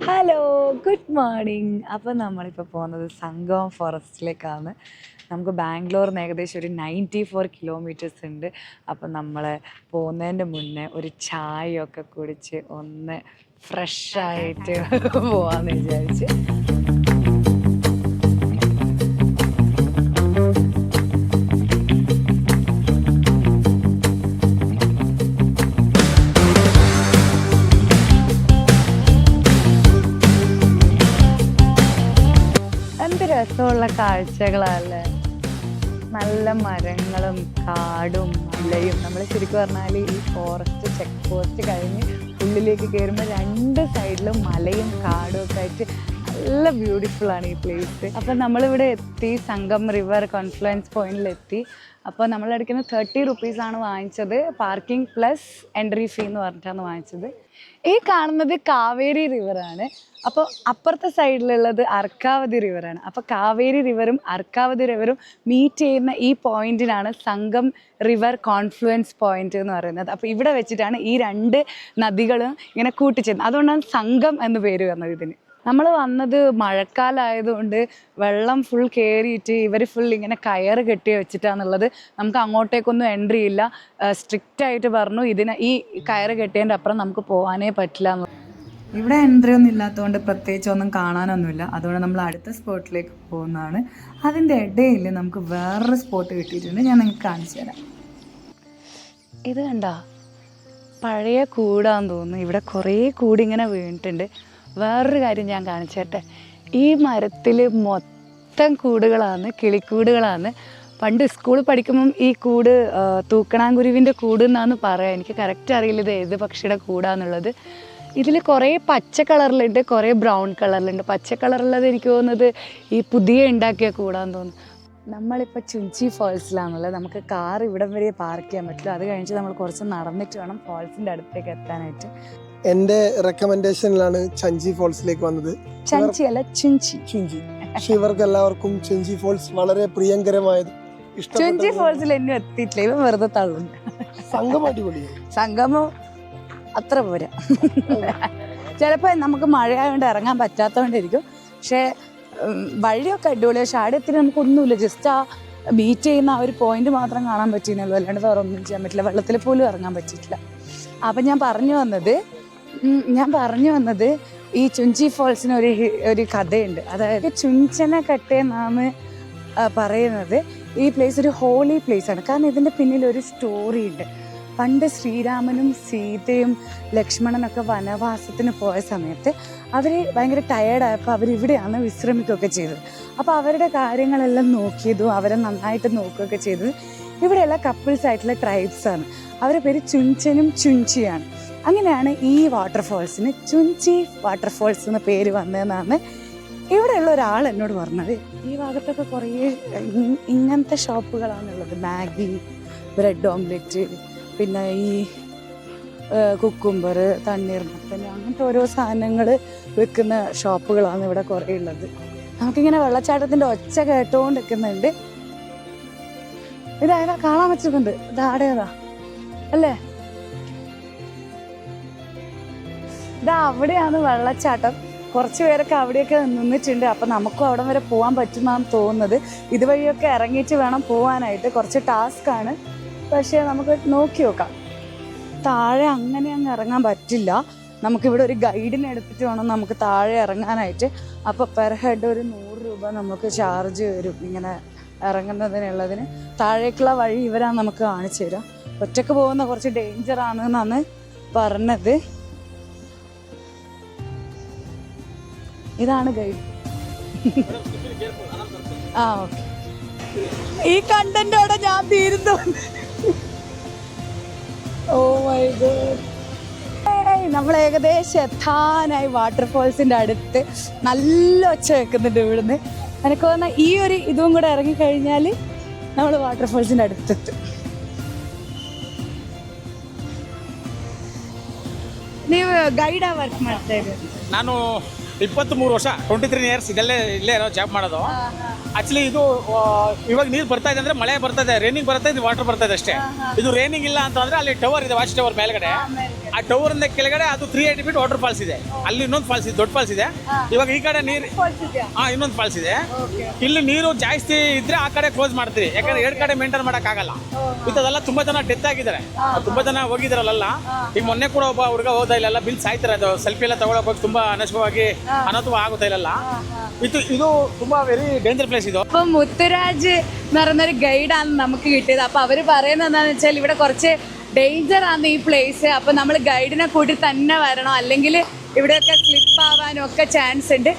Hello, good morning. അപ്പോൾ നമ്മളിപ്പോൾ പോകുന്നത് സംഗമം ഫോറസ്റ്റിലേക്കാണ്. നമുക്ക് ബാംഗ്ലൂരിൽ നിന്ന് ഏകദേശം ഒരു 94 കിലോമീറ്റേഴ്സ് ഉണ്ട്. അപ്പം നമ്മൾ പോകുന്നതിൻ്റെ മുന്നേ ഒരു ചായയൊക്കെ കുടിച്ച് ഒന്ന് ഫ്രഷായിട്ട് പോകാമെന്ന് വിചാരിച്ച്. രസമുള്ള കാഴ്ചകളല്ലേ, നല്ല മരങ്ങളും കാടും മലയും. നമ്മൾ ശരിക്കും പറഞ്ഞാൽ ഈ ഫോറസ്റ്റ് ചെക്ക് പോസ്റ്റ് കഴിഞ്ഞ് ഉള്ളിലേക്ക് കയറുമ്പോൾ രണ്ട് സൈഡിലും മലയും കാടും ഒക്കെ ആയിട്ട് നല്ല ബ്യൂട്ടിഫുൾ ആണ് ഈ പ്ലേസ്. അപ്പം നമ്മളിവിടെ എത്തി, സംഗം റിവർ കോൺഫ്ലുവൻസ് പോയിന്റിലെത്തി. അപ്പോൾ നമ്മളെടുക്കുന്ന 30 റുപ്പീസാണ് വാങ്ങിച്ചത്, പാർക്കിംഗ് പ്ലസ് എൻട്രി ഫീ എന്ന് പറഞ്ഞിട്ടാണ് വാങ്ങിച്ചത്. ഈ കാണുന്നത് കാവേരി റിവറാണ്. അപ്പോൾ അപ്പുറത്തെ സൈഡിലുള്ളത് അർക്കാവതി റിവറാണ്. അപ്പോൾ കാവേരി റിവറും അർക്കാവതി റിവറും മീറ്റ് ചെയ്യുന്ന ഈ പോയിന്റിനാണ് സംഗം റിവർ കോൺഫ്ലുവൻസ് പോയിന്റ് എന്ന് പറയുന്നത്. അപ്പോൾ ഇവിടെ വെച്ചിട്ടാണ് ഈ രണ്ട് നദികളും ഇങ്ങനെ കൂട്ടിച്ചേരുന്നത്. അതുകൊണ്ടാണ് സംഗം എന്ന് പേര് വന്നത് ഇതിന്. നമ്മൾ വന്നത് മഴക്കാലമായതുകൊണ്ട് വെള്ളം ഫുൾ കയറിയിട്ട് ഇവർ ഫുൾ ഇങ്ങനെ കയറ് കെട്ടി വെച്ചിട്ടാണുള്ളത്. നമുക്ക് അങ്ങോട്ടേക്കൊന്നും എൻട്രി ഇല്ല. സ്ട്രിക്റ്റായിട്ട് പറഞ്ഞു ഈ കയറ് കെട്ടിയതിൻ്റെ അപ്പുറം നമുക്ക് പോകാനേ പറ്റില്ല എന്ന്. ഇവിടെ എൻട്രി ഒന്നും ഇല്ലാത്തതുകൊണ്ട് പ്രത്യേകിച്ച് ഒന്നും കാണാനൊന്നുമില്ല. അതുകൊണ്ട് നമ്മൾ അടുത്ത സ്പോട്ടിലേക്ക് പോകുന്നതാണ്. അതിൻ്റെ ഇടയിൽ നമുക്ക് വേറൊരു സ്പോട്ട് കിട്ടിയിട്ടുണ്ട്, ഞാൻ നിങ്ങൾക്ക് കാണിച്ചു തരാം. ഇത് കണ്ടോ, പഴയ കൂടാന്ന് തോന്നുന്നു. ഇവിടെ കുറേ കൂടി ഇങ്ങനെ വീണിട്ടുണ്ട്. വേറൊരു കാര്യം ഞാൻ കാണിച്ചേട്ടെ, ഈ മരത്തിൽ മൊത്തം കൂടുകളാണ്, കിളിക്കൂടുകളാണ്. പണ്ട് സ്കൂളിൽ പഠിക്കുമ്പം ഈ കൂട് തൂക്കണാങ്കുരുവിൻ്റെ കൂട് എന്നാണ് പറയുക. എനിക്ക് കറക്റ്റ് അറിയില്ല ഇത് ഏത് പക്ഷിയുടെ കൂടാന്നുള്ളത്. ഇതിൽ കുറേ പച്ച കളറിലുണ്ട്, കുറേ ബ്രൗൺ കളറിലുണ്ട്. പച്ച കളറുള്ളത് എനിക്ക് തോന്നുന്നത് ഈ പുതിയ ഉണ്ടാക്കിയ കൂടാന്ന് തോന്നുന്നു. നമ്മളിപ്പോൾ ചുഞ്ചി ഫോൾസിലാണുള്ളത്. നമുക്ക് കാർ ഇവിടം വരെ പാർക്ക് ചെയ്യാൻ പറ്റില്ല. അത് കഴിഞ്ഞിട്ട് നമ്മൾ കുറച്ച് നടന്നിട്ട് വേണം ഫോൾസിൻ്റെ അടുത്തേക്ക് എത്താനായിട്ട്. എന്റെ റെക്കമെൻഡേഷനിലാണ് ചഞ്ചി ഫോൾസിലേക്ക് വന്നത്. ചഞ്ചി അല്ല, ചുഞ്ചി. പക്ഷെ ഇവർക്ക് എല്ലാവർക്കും ചുഞ്ചി ഫോൾസ് വളരെ പ്രിയങ്കരമായത്. ചുഞ്ചി ഫോൾസിൽ എന്നെ എത്തിയിട്ടില്ല, ഇവ വെറുതെ തള്ളുണ്ട്. സംഗമം അടിപൊളിയാണ്. സംഗമം അത്ര പോരാ. ചിലപ്പോൾ നമുക്ക് മഴയായതുകൊണ്ട് ഇറങ്ങാൻ പറ്റാത്തതുകൊണ്ടിരിക്കും. പക്ഷേ വഴിയൊക്കെ അടിപൊളി. പക്ഷെ അവിടെ എത്തി നമുക്കൊന്നുമില്ല, ജസ്റ്റ് ആ ബീറ്റ് ചെയ്യുന്ന ആ ഒരു പോയിന്റ് മാത്രം കാണാൻ പറ്റിയുള്ളൂ. അല്ലാണ്ട് വേറെ ഒന്നും ചെയ്യാൻ പറ്റില്ല. വെള്ളത്തിൽ പോലും ഇറങ്ങാൻ പറ്റിയിട്ടില്ല. അപ്പം ഞാൻ പറഞ്ഞു വന്നത് ഈ ചുഞ്ചി ഫോൾസിന് ഒരു കഥയുണ്ട്. അതായത് ചുഞ്ചന കട്ടെ എന്നാണ് പറയുന്നത്. ഈ പ്ലേസ് ഒരു ഹോളി പ്ലേസ് ആണ്. കാരണം ഇതിൻ്റെ പിന്നിൽ ഒരു സ്റ്റോറി ഉണ്ട്. പണ്ട് ശ്രീരാമനും സീതയും ലക്ഷ്മണനൊക്കെ വനവാസത്തിന് പോയ സമയത്ത് അവർ ഭയങ്കര ടയേർഡായപ്പോൾ അവരിവിടെയാണ് വിശ്രമിക്കുകയൊക്കെ ചെയ്തത്. അപ്പോൾ അവരുടെ കാര്യങ്ങളെല്ലാം നോക്കിയതും അവരെ നന്നായിട്ട് നോക്കുകയൊക്കെ ചെയ്തത് ഇവിടെയുള്ള കപ്പിൾസ് ആയിട്ടുള്ള ട്രൈബ്സാണ്. അവരുടെ പേര് ചുഞ്ചനും ചുഞ്ചിയാണ്. അങ്ങനെയാണ് ഈ വാട്ടർഫോൾസിന് ചുഞ്ചി വാട്ടർഫോൾസ് എന്ന പേര് വന്നതെന്നാണ് ഇവിടെയുള്ള ഒരാൾ എന്നോട് പറഞ്ഞത്. ഈ ഭാഗത്തൊക്കെ കുറേ ഇങ്ങനത്തെ ഷോപ്പുകളാണുള്ളത്. മാഗി, ബ്രെഡ് ഓംലെറ്റ്, പിന്നെ ഈ കുക്കുംബർ, തണ്ണീർമത്തൻ, അങ്ങനത്തെ ഓരോ സാധനങ്ങൾ വെക്കുന്ന ഷോപ്പുകളാണ് ഇവിടെ കുറേ ഉള്ളത്. നമുക്കിങ്ങനെ വെള്ളച്ചാട്ടത്തിൻ്റെ ഒച്ച കേട്ടുകൊണ്ട് നിൽക്കുന്നുണ്ട്. ഇതാ കാണാൻ പറ്റുന്നുണ്ട്, ഇതാടേതാ അല്ലേ? ഇതാ അവിടെയാണ് വെള്ളച്ചാട്ടം. കുറച്ച് പേരൊക്കെ അവിടെയൊക്കെ നിന്നിട്ടുണ്ട്. അപ്പം നമുക്കും അവിടെ വരെ പോകാൻ പറ്റുമെന്നാണ് തോന്നുന്നത്. ഇതുവഴിയൊക്കെ ഇറങ്ങിയിട്ട് വേണം പോകാനായിട്ട്. കുറച്ച് ടാസ്ക്കാണ്, പക്ഷേ നമുക്ക് നോക്കി നോക്കാം. താഴെ അങ്ങനെ അങ്ങ് ഇറങ്ങാൻ പറ്റില്ല. നമുക്കിവിടെ ഒരു ഗൈഡിനെ എടുത്തിട്ട് വേണം നമുക്ക് താഴെ ഇറങ്ങാനായിട്ട്. അപ്പോൾ പെർ ഹെഡ് ഒരു 100 രൂപ നമുക്ക് ചാർജ് വരും ഇങ്ങനെ ഇറങ്ങുന്നതിനുള്ളതിന്. താഴേക്കുള്ള വഴി ഇവരാണ് നമുക്ക് കാണിച്ചു തരാം. ഒറ്റക്ക് പോകുന്ന കുറച്ച് ഡേഞ്ചർ ആണെന്നാണ് പറഞ്ഞത്. ഇതാണ് ഗൈഡ്. ആ ഓക്കെ, ഈ കണ്ടന്റോടെ ഞാൻ തീരുന്നു. ഓ മൈ ഗോഡ്, നമ്മൾ ഏകദേശം എത്താനായി. വാട്ടർഫോൾസിൻ്റെ അടുത്ത് നല്ല ഒച്ച വെക്കുന്നുണ്ട് ഇവിടുന്ന്. എനിക്ക് തോന്നുന്ന ഈ ഒരു ഇതും കൂടെ ഇറങ്ങിക്കഴിഞ്ഞാൽ നമ്മൾ ವಾಟರ್ಫಾಲ್ಸಿನ അടുത്തെತ್ತು. ನೀವು ಗೈಡ್ ವರ್ಕ್ ಮಾಡ್ತಾ ಇದ್ದೀರಿ? ನಾನು 23 ವರ್ಷ 23 ಇಯರ್ಸ್ ಇಲ್ಲೇ ಇರೋ ಜಾಬ್ ಮಾಡೋದು. ಆಕ್ಚುಲಿ ಇದು ಇವಾಗ ನೀರು ಬರ್ತಾ ಇದೆ ಅಂದ್ರೆ ಮಳೆ ಬರ್ತಾ ಇದೆ, ರೇನಿಂಗ್ ಬರ್ತಾ ಇದೆ, ವಾಟರ್ ಬರ್ತಾ ಇದೆ ಅಷ್ಟೇ. ಇದು ರೇನಿಂಗ್ ಇಲ್ಲ ಅಂತಂದ್ರೆ ಅಲ್ಲಿ ಟವರ್ ಇದೆ, ವಾಚ್ ಟವರ್ ಮೇಲ್ಗಡೆ, ಆ ಟವರ್ ಇಂದ ಕೆಳಗಡೆ ಅದು 380 ಫೀಟ್ ವಾಟರ್ ಫಾಲ್ಸ್ ಇದೆ. ಅಲ್ಲಿ ಇನ್ನೊಂದು ಫಾಲ್ಸ್ ಇದೆ, ದೊಡ್ಡ ಫಾಲ್ಸ್ ಇದೆ. ಇವಾಗ ಈ ಕಡೆ ನೀರು ಇನ್ನೊಂದು ಫಾಲ್ಸ್ ಇದೆ. ಇಲ್ಲಿ ನೀರು ಜಾಸ್ತಿ ಇದ್ರೆ ಆ ಕಡೆ ಕ್ಲೋಸ್ ಮಾಡ್ತೀವಿ, ಯಾಕಂದ್ರೆ 2 ಕಡೆ ಮೇಂಟೈನ್ ಮಾಡಕ್ ಆಗಲ್ಲ. ಇಂಥದ್ದೆಲ್ಲ ತುಂಬಾ ಜನ ಡೆತ್ ಆಗಿದ್ದಾರೆ, ತುಂಬಾ ಜನ ಹೋಗಿದಾರಲ್ಲ. ಈಗ ಮೊನ್ನೆ ಕೂಡ ಒಬ್ಬ ಹುಡುಗ ಹೋದ ಇಲ್ಲೆಲ್ಲ ಬಿಲ್ ಸಾಯ್ತಾರೆ. ಅದು ಸೆಲ್ಫಿ ಎಲ್ಲ ತಗೊಳಕ್ ಹೋಗಿ ತುಂಬಾ ಅನಶ್ವವಾಗಿ ಅನಾಹುತ ആകുತ್ತೆ ഇല്ലല്ല. ഇത് ತುಂಬಾ വെരി ഡേഞ്ചർ പ്ലേസ് ഇത്. അപ്പൊ മുത്തുരാജ് എന്ന് പറയുന്നൊരു ഗൈഡാണ് നമുക്ക് കിട്ടിയത്. അപ്പൊ അവര് പറയുന്നത് എന്താണെന്ന് വെച്ചാൽ ഇവിടെ കുറച്ച് ഡേഞ്ചർ ആണ് ഈ പ്ലേസ്. അപ്പൊ നമ്മൾ ഗൈഡിനെ കൂട്ടി തന്നെ വരണം, അല്ലെങ്കിൽ ഇവിടെയൊക്കെ സ്ലിപ്പ് ആവാനും ഒക്കെ ചാൻസ് ഉണ്ട്.